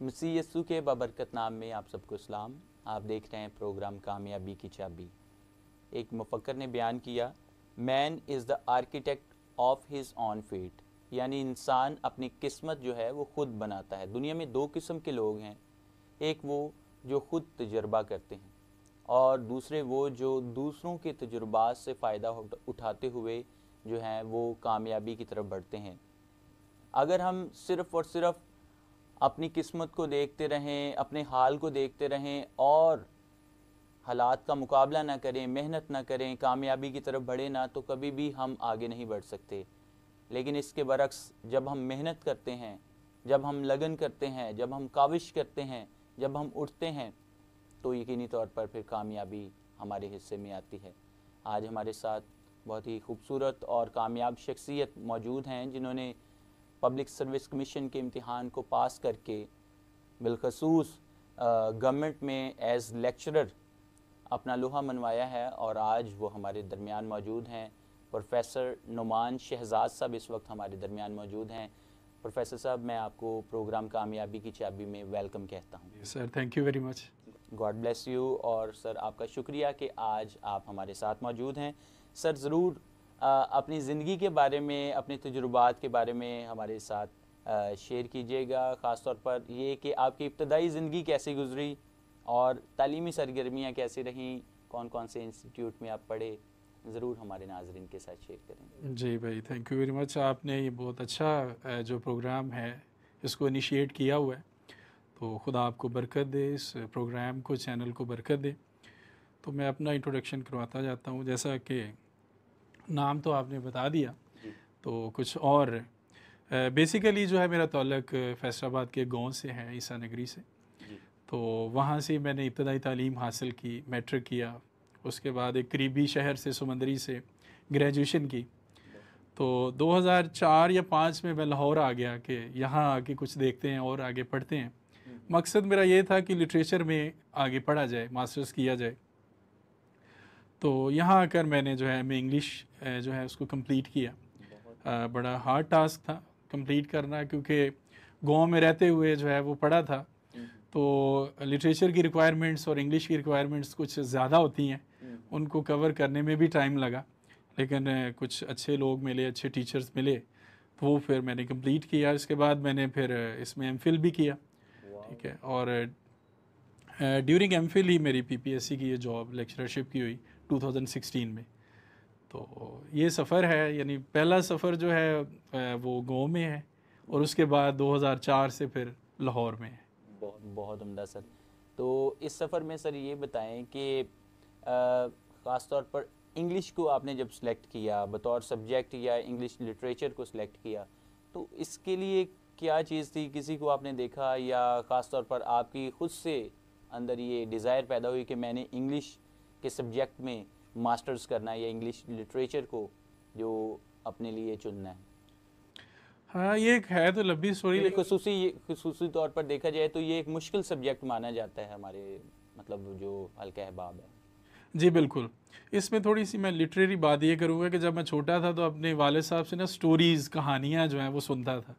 मसीह यस्सु के बाबरकत नाम में आप सबको सलाम। आप देख रहे हैं प्रोग्राम कामयाबी की चाबी। एक मुफक्कर ने बयान किया, man is the architect of his own fate, यानी इंसान अपनी किस्मत जो है वो खुद बनाता है। दुनिया में दो किस्म के लोग हैं, एक वो जो खुद तजर्बा करते हैं और दूसरे वो जो दूसरों के तजुर्बात से फ़ायदा उठाते हुए जो हैं वो कामयाबी की तरफ बढ़ते हैं। अगर हम सिर्फ़ और सिर्फ अपनी किस्मत को देखते रहें, अपने हाल को देखते रहें और हालात का मुकाबला ना करें, मेहनत ना करें, कामयाबी की तरफ बढ़े ना, तो कभी भी हम आगे नहीं बढ़ सकते। लेकिन इसके बरक्स जब हम मेहनत करते हैं, जब हम लगन करते हैं, जब हम काविश करते हैं, जब हम उठते हैं, तो यकीनी तौर पर फिर कामयाबी हमारे हिस्से में आती है। आज हमारे साथ बहुत ही खूबसूरत और कामयाब शख्सियत मौजूद हैं जिन्होंने पब्लिक सर्विस कमीशन के इम्तिहान को पास करके बिलखसूस गवर्नमेंट में एज़ लेक्चरर अपना लोहा मनवाया है और आज वो हमारे दरमियान मौजूद हैं। प्रोफेसर नुमान शहजाद साहब इस वक्त हमारे दरमियान मौजूद हैं। प्रोफेसर साहब, मैं आपको प्रोग्राम कामयाबी की चाबी में वेलकम कहता हूँ। Sir, thank you very much. God bless you. और सर, आपका शुक्रिया कि आज आप हमारे साथ मौजूद हैं। सर, ज़रूर अपनी ज़िंदगी के बारे में, अपने तजुर्बात के बारे में हमारे साथ शेयर कीजिएगा। ख़ास तौर पर ये कि आपकी इब्तदाई ज़िंदगी कैसी गुजरी और तालीमी सरगर्मियाँ कैसी रहीं, कौन कौन से इंस्टीट्यूट में आप पढ़े, ज़रूर हमारे नाज़रीन के साथ शेयर करें। जी भाई, थैंक यू वेरी मच। आपने ये बहुत अच्छा जो प्रोग्राम है इसको इनिशिएट किया हुआ है, तो खुदा आपको बरकत दे, इस प्रोग्राम को, चैनल को बरकत दे। तो मैं अपना इंट्रोडक्शन करवाता जाता हूँ। जैसा कि नाम तो आपने बता दिया, तो कुछ और बेसिकली जो है मेरा ताल्लुक फैसलाबाद के गांव से है, ईसा नगरी से। तो वहाँ से मैंने इब्तदाई तालीम हासिल की, मैट्रिक किया। उसके बाद एक करीबी शहर से, समंदरी से ग्रेजुएशन की। तो 2004 या 5 में मैं लाहौर आ गया कि यहाँ आके कुछ देखते हैं और आगे पढ़ते हैं। मकसद मेरा ये था कि लिटरेचर में आगे पढ़ा जाए, मास्टर्स किया जाए। तो यहाँ आकर मैंने जो है मैं इंग्लिश जो है उसको कंप्लीट किया। बड़ा हार्ड टास्क था कंप्लीट करना, क्योंकि गांव में रहते हुए जो है वो पढ़ा था, तो लिटरेचर की रिक्वायरमेंट्स और इंग्लिश की रिक्वायरमेंट्स कुछ ज़्यादा होती हैं, उनको कवर करने में भी टाइम लगा। लेकिन कुछ अच्छे लोग मिले, अच्छे टीचर्स मिले, तो वो फिर मैंने कंप्लीट किया। इसके बाद मैंने फिर इसमें एमफिल भी किया, ठीक है। और ड्यूरिंग एमफिल ही मेरी पीपीएससी की ये जॉब, लेक्चरशिप की हुई 2016 में। तो ये सफ़र है, यानी पहला सफ़र जो है वो गाँव में है, और उसके बाद 2004 से फिर लाहौर में है। बहुत बहुत उम्दा सर। तो इस सफ़र में सर ये बताएं कि ख़ास तौर पर इंग्लिश को आपने जब सेलेक्ट किया बतौर सब्जेक्ट या इंग्लिश लिटरेचर को सिलेक्ट किया, तो इसके लिए क्या चीज़ थी? किसी को आपने देखा या ख़ास तौर पर आपकी खुद से अंदर ये डिज़ायर पैदा हुई कि मैंने इंग्लिश के सब्जेक्ट में मास्टर्स करना है या इंग्लिश लिटरेचर को जो अपने लिए चुनना है? हाँ, ये एक है तो लंबी स्टोरी, लेकिन खसूसी तौर पर देखा जाए तो ये एक मुश्किल सब्जेक्ट माना जाता है हमारे मतलब जो हल्का अहबाब है। जी बिल्कुल। इसमें थोड़ी सी मैं लिटरेरी बात ये करूँगा कि जब मैं छोटा था तो अपने वाले साहब से ना स्टोरीज़, कहानियाँ जो हैं वो सुनता था।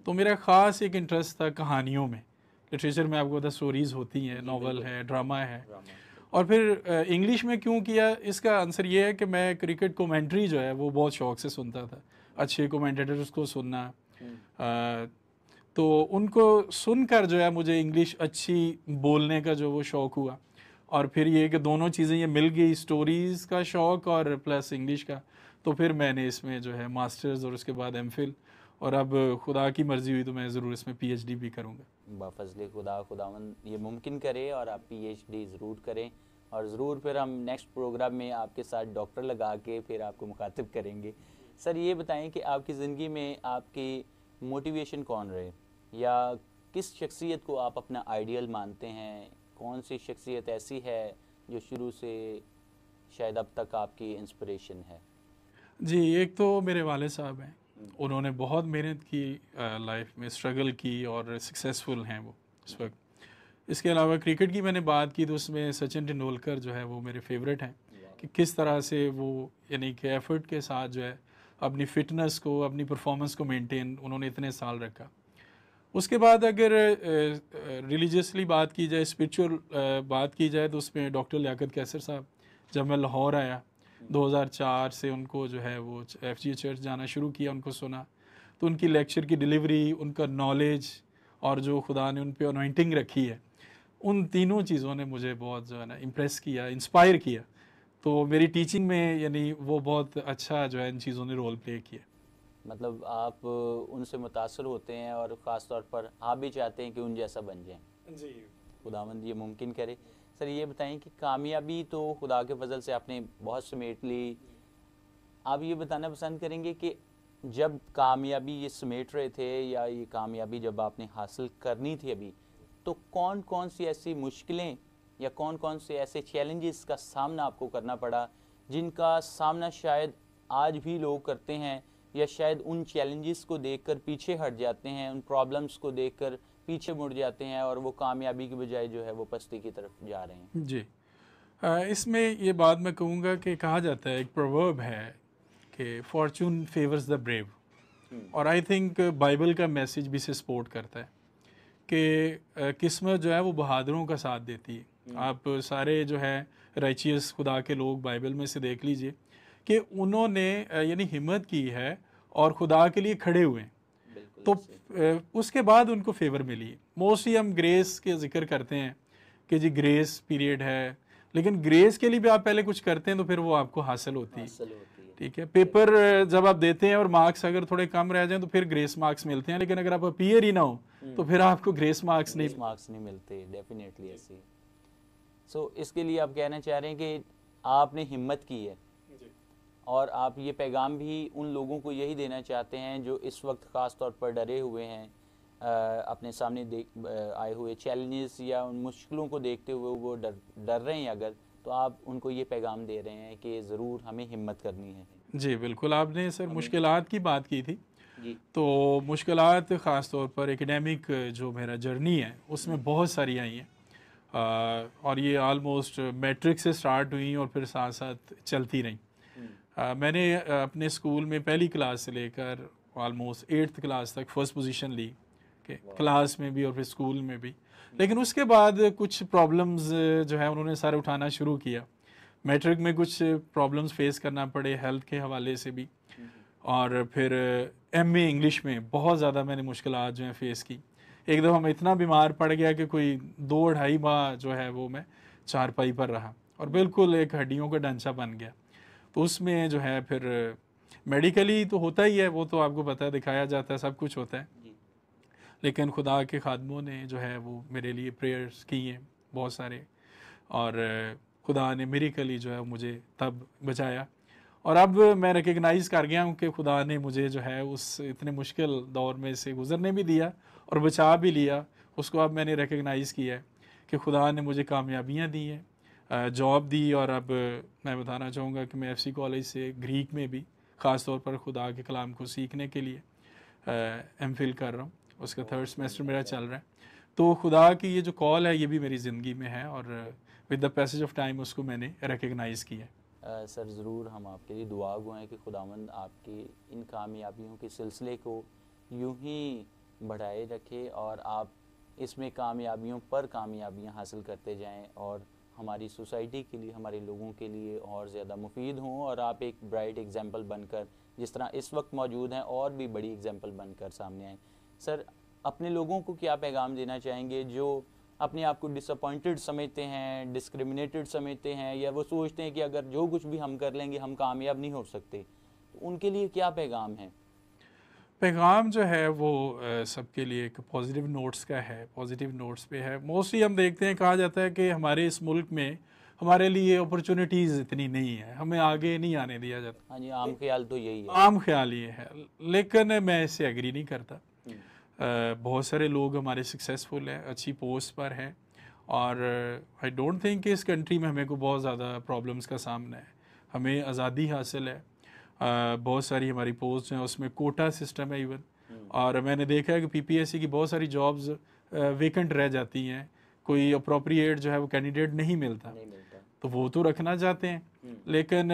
तो मेरा ख़ास एक इंटरेस्ट था कहानियों में। लिटरेचर में आपको पता स्टोरीज़ होती हैं, नावल है, ड्रामा है। और फिर इंग्लिश में क्यों किया, इसका आंसर ये है कि मैं क्रिकेट कमेंट्री जो है वो बहुत शौक़ से सुनता था। अच्छे कमेंटेटर्स को सुनना, तो उनको सुनकर जो है मुझे इंग्लिश अच्छी बोलने का जो वो शौक़ हुआ। और फिर ये कि दोनों चीज़ें ये मिल गई, स्टोरीज़ का शौक़ और प्लस इंग्लिश का। तो फिर मैंने इसमें जो है मास्टर्स और उसके बाद एमफिल, और अब खुदा की मर्ज़ी हुई तो मैं ज़रूर इसमें पीएचडी भी करूँगा। बाफजले खुदा खुदावन ये मुमकिन करे और आप पीएचडी ज़रूर करें, और ज़रूर फिर हम नेक्स्ट प्रोग्राम में आपके साथ डॉक्टर लगा के फिर आपको मुखातिब करेंगे। सर, ये बताएं कि आपकी ज़िंदगी में आपकी मोटिवेशन कौन रहे, या किस शख्सियत को आप अपना आइडियल मानते हैं? कौन सी शख्सियत ऐसी है जो शुरू से शायद अब तक आपकी इंस्पिरेशन है? जी, एक तो मेरे वाले साहब हैं, उन्होंने बहुत मेहनत की, लाइफ में स्ट्रगल की और सक्सेसफुल हैं वो इस वक्त। इसके अलावा क्रिकेट की मैंने बात की तो उसमें सचिन तेंदुलकर जो है वो मेरे फेवरेट हैं, कि किस तरह से वो यानी कि एफर्ट के साथ जो है अपनी फ़िटनेस को, अपनी परफॉर्मेंस को मेंटेन उन्होंने इतने साल रखा। उसके बाद अगर रिलीजियसली बात की जाए, स्पिरिचुअल बात की जाए, तो उसमें डॉक्टर लियाकत कैसर साहब, जब मैं लाहौर आया 2004 से, उनको जो है वो FGA चर्च जाना शुरू किया, उनको सुना, तो उनकी लेक्चर की डिलीवरी, उनका नॉलेज और जो खुदा ने उन पे अनॉइंटिंग रखी है, उन तीनों चीज़ों ने मुझे बहुत जो है ना इम्प्रेस किया, इंस्पायर किया। तो मेरी टीचिंग में यानी वो बहुत अच्छा जो है इन चीज़ों ने रोल प्ले किया। मतलब आप उनसे मुतासर होते हैं और ख़ास तौर पर आप भी चाहते हैं कि उन जैसा बन जाएं। जी, खुदावंद ये मुमकिन करे। सर ये बताएं कि कामयाबी तो खुदा के फजल से आपने बहुत समेट ली, आप ये बताना पसंद करेंगे कि जब कामयाबी ये समेट रहे थे या ये कामयाबी जब आपने हासिल करनी थी अभी, तो कौन कौन सी ऐसी मुश्किलें या कौन कौन से ऐसे चैलेंजेस का सामना आपको करना पड़ा जिनका सामना शायद आज भी लोग करते हैं, या शायद उन चैलेंजेस को देखकर पीछे हट जाते हैं, उन प्रॉब्लम्स को देखकर पीछे मुड़ जाते हैं और वो कामयाबी की बजाय जो है वो पस्ती की तरफ जा रहे हैं? जी। इसमें ये बात मैं कहूँगा कि कहा जाता है, एक प्रोवर्ब है कि फॉर्चून फेवर्स द ब्रेव, और आई थिंक बाइबल का मैसेज भी इसे सपोर्ट करता है कि किस्मत जो है वो बहादुरों का साथ देती है। आप सारे जो है राइचियस खुदा के लोग बाइबल में से देख लीजिए कि उन्होंने यानी हिम्मत की है और खुदा के लिए खड़े हुए हैं, तो उसके बाद उनको फेवर मिली। मोस्टली हम ग्रेस के जिक्र करते हैं कि जी ग्रेस पीरियड है, लेकिन ग्रेस के लिए भी आप पहले कुछ करते हैं तो फिर वो आपको हासिल होती है। ठीक है, पेपर जब आप देते हैं और मार्क्स अगर थोड़े कम रह जाएं तो फिर ग्रेस मार्क्स मिलते हैं, लेकिन अगर आप अपीयर ही ना हो तो फिर आपको ग्रेस मार्क्स नहीं मिलते। डेफिनेटली ऐसे। सो इसके लिए आप कहना चाह रहे हैं कि आपने हिम्मत की है, और आप ये पैगाम भी उन लोगों को यही देना चाहते हैं जो इस वक्त ख़ास तौर पर डरे हुए हैं, अपने सामने आए हुए चैलेंजेस या उन मुश्किलों को देखते हुए वो डर रहे हैं, अगर तो आप उनको ये पैगाम दे रहे हैं कि ज़रूर हमें हिम्मत करनी है। जी बिल्कुल। आपने सर मुश्किलात की बात की थी जी। तो मुश्किलात ख़ास तौर पर एकेडमिक जो मेरा जर्नी है उसमें बहुत सारी आई हैं, और ये आलमोस्ट मैट्रिक से स्टार्ट हुई और फिर साथ साथ चलती रहीं। मैंने अपने स्कूल में पहली क्लास से लेकर ऑलमोस्ट 8th क्लास तक फर्स्ट पोजीशन ली, के क्लास में भी और फिर स्कूल में भी। लेकिन उसके बाद कुछ प्रॉब्लम्स जो है उन्होंने सारे उठाना शुरू किया। मैट्रिक में कुछ प्रॉब्लम्स फेस करना पड़े हेल्थ के हवाले से भी, और फिर MA इंग्लिश में बहुत ज़्यादा मैंने मुश्किलात जो है फ़ेस की। एक दफ़ा मैं इतना बीमार पड़ गया कि कोई 2-2.5 माह जो है वो मैं चारपाई पर रहा और बिल्कुल एक हड्डियों का ढांचा बन गया। तो उसमें जो है फिर मेडिकली तो होता ही है, वो तो आपको पता है, दिखाया जाता है, सब कुछ होता है, लेकिन खुदा के खादमों ने जो है वो मेरे लिए प्रेयर्स की हैं बहुत सारे, और खुदा ने मिरेकली जो है मुझे तब बचाया। और अब मैं रिकग्नाइज़ कर गया हूँ कि खुदा ने मुझे जो है उस इतने मुश्किल दौर में से गुज़रने भी दिया और बचा भी लिया। उसको अब मैंने रिकग्नाइज़ किया है कि खुदा ने मुझे कामयाबियाँ दी हैं, जॉब दी, और अब मैं बताना चाहूँगा कि मैं FC कॉलेज से ग्रीक में भी ख़ास तौर पर खुदा के कलाम को सीखने के लिए MPhil कर रहा हूँ, उसका 3rd सेमेस्टर मेरा चल रहा है। तो खुदा की ये जो कॉल है ये भी मेरी ज़िंदगी में है, और with the passage of time उसको मैंने रिकग्नाइज़ किया है। सर ज़रूर हम आपके लिए दुआ गो हैं कि खुदावंद आपकी इन कामयाबियों के सिलसिले को यूं ही बढ़ाए रखे और आप इसमें कामयाबियों पर कामयाबियां हासिल करते जाएं और हमारी सोसाइटी के लिए, हमारे लोगों के लिए और ज़्यादा मुफीद हों, और आप एक ब्राइट एग्जांपल बनकर जिस तरह इस वक्त मौजूद हैं और भी बड़ी एग्जांपल बनकर सामने आएँ। सर अपने लोगों को क्या पैगाम देना चाहेंगे जो अपने आप को डिसअपॉइंटेड समझते हैं, डिस्क्रिमिनेटेड समझते हैं, या वो सोचते हैं कि अगर जो कुछ भी हम कर लेंगे हम कामयाब नहीं हो सकते, उनके लिए क्या पैगाम है? पैगाम जो है वो सबके लिए एक पॉजिटिव नोट्स का है, पॉजिटिव नोट्स पे है। मोस्टली हम देखते हैं, कहा जाता है कि हमारे इस मुल्क में हमारे लिए अपॉर्चुनिटीज़ इतनी नहीं है, हमें आगे नहीं आने दिया जाता। हाँ जी, आम ख्याल तो यही है। आम ख्याल ये है, लेकिन मैं इससे एग्री नहीं करता। बहुत सारे लोग हमारे सक्सेसफुल हैं, अच्छी पोस्ट पर हैं, और आई डोंट थिंक कि इस कंट्री में हमें को बहुत ज़्यादा प्रॉब्लम्स का सामना है। हमें आज़ादी हासिल है, बहुत सारी हमारी पोस्ट हैं उसमें कोटा सिस्टम है इवन, और मैंने देखा है कि PPSC की बहुत सारी जॉब्स वेकेंट रह जाती हैं, कोई अप्रोप्रिएट जो है वो कैंडिडेट नहीं मिलता, तो वो तो रखना चाहते हैं लेकिन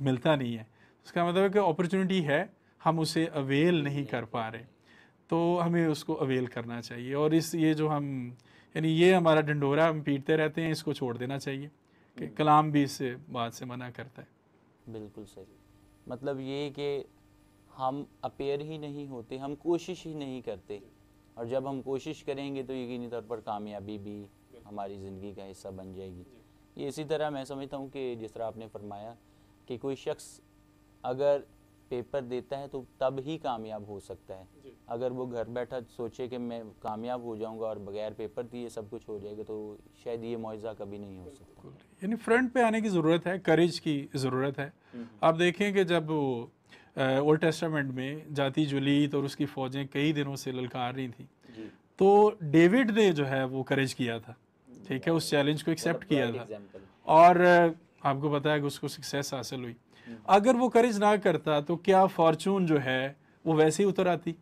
मिलता नहीं है। उसका मतलब है कि अपॉर्चुनिटी है, हम उसे अवेल नहीं कर पा रहे। तो हमें उसको अवेल करना चाहिए। और इस ये जो हम यानी ये हमारा ढंडोरा हम पीटते रहते हैं, इसको छोड़ देना चाहिए कि कलाम भी इस बात से मना करता है। बिल्कुल सही। मतलब ये कि हम अपेयर ही नहीं होते, हम कोशिश ही नहीं करते, और जब हम कोशिश करेंगे तो यकीनी तौर पर कामयाबी भी हमारी ज़िंदगी का हिस्सा बन जाएगी। ये इसी तरह मैं समझता हूँ कि जिस तरह आपने फरमाया कि कोई शख्स अगर पेपर देता है तो तब ही कामयाब हो सकता है। अगर वो घर बैठा सोचे कि मैं कामयाब हो जाऊंगा और बगैर पेपर दिए सब कुछ हो जाएगा, तो शायद ये मौजज़ा कभी नहीं हो सकता। यानी फ्रंट पे आने की ज़रूरत है, करेज की ज़रूरत है। आप देखें कि जब वो ओल्ड टेस्टामेंट में जाती जुलीत और उसकी फ़ौजें कई दिनों से ललकार रही थी, तो डेविड ने जो है वो करेज किया था, ठीक है, उस चैलेंज को एक्सेप्ट किया था, और आपको पता है कि उसको सक्सेस हासिल हुई। अगर वो करेज ना करता तो क्या फॉर्चून जो है वो वैसे ही उतर आती?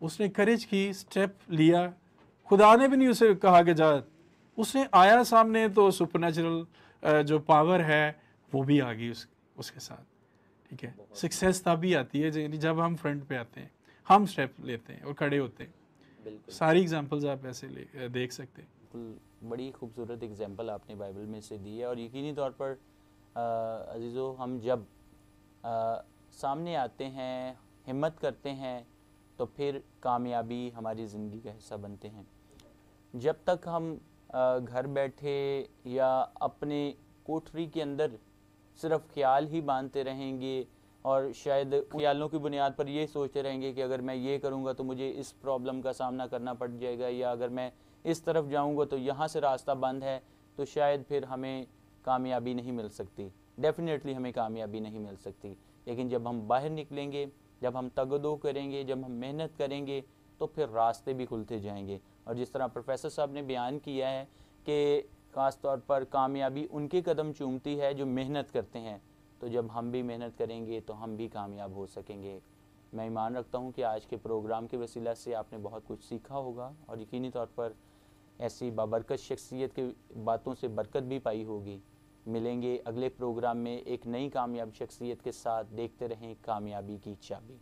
उसने करेज की, स्टेप लिया, खुदा ने भी नहीं उसे कहा कि जा, उसने आया सामने तो सुपरनैचुरल जो पावर है वो भी आ गई उसके साथ, ठीक है। सक्सेस तभी आती है जब हम फ्रंट पे आते हैं, हम स्टेप लेते हैं और खड़े होते हैं। सारी एग्जांपल्स आप ऐसे देख सकते हैं। बिल्कुल, बड़ी खूबसूरत एग्जांपल आपने बाइबल में से दी है। और यकीनी तौर पर अजीज़ों, हम जब सामने आते हैं, हिम्मत करते हैं, तो फिर कामयाबी हमारी ज़िंदगी का हिस्सा बनते हैं। जब तक हम घर बैठे या अपने कोठरी के अंदर सिर्फ ख्याल ही बांधते रहेंगे और शायद ख्यालों की बुनियाद पर ये सोचते रहेंगे कि अगर मैं ये करूँगा तो मुझे इस प्रॉब्लम का सामना करना पड़ जाएगा, या अगर मैं इस तरफ जाऊँगा तो यहाँ से रास्ता बंद है, तो शायद फिर हमें कामयाबी नहीं मिल सकती। डेफिनेटली हमें कामयाबी नहीं मिल सकती। लेकिन जब हम बाहर निकलेंगे, जब हम तगदो करेंगे, जब हम मेहनत करेंगे, तो फिर रास्ते भी खुलते जाएंगे। और जिस तरह प्रोफेसर साहब ने बयान किया है कि ख़ास तौर पर कामयाबी उनके कदम चूमती है जो मेहनत करते हैं, तो जब हम भी मेहनत करेंगे तो हम भी कामयाब हो सकेंगे। मैं ईमान रखता हूँ कि आज के प्रोग्राम के वसीला से आपने बहुत कुछ सीखा होगा, और यकीनी तौर पर ऐसी बाबरकत शख्सियत की बातों से बरकत भी पाई होगी। मिलेंगे अगले प्रोग्राम में एक नई कामयाब शख्सियत के साथ। देखते रहें कामयाबी की चाबी।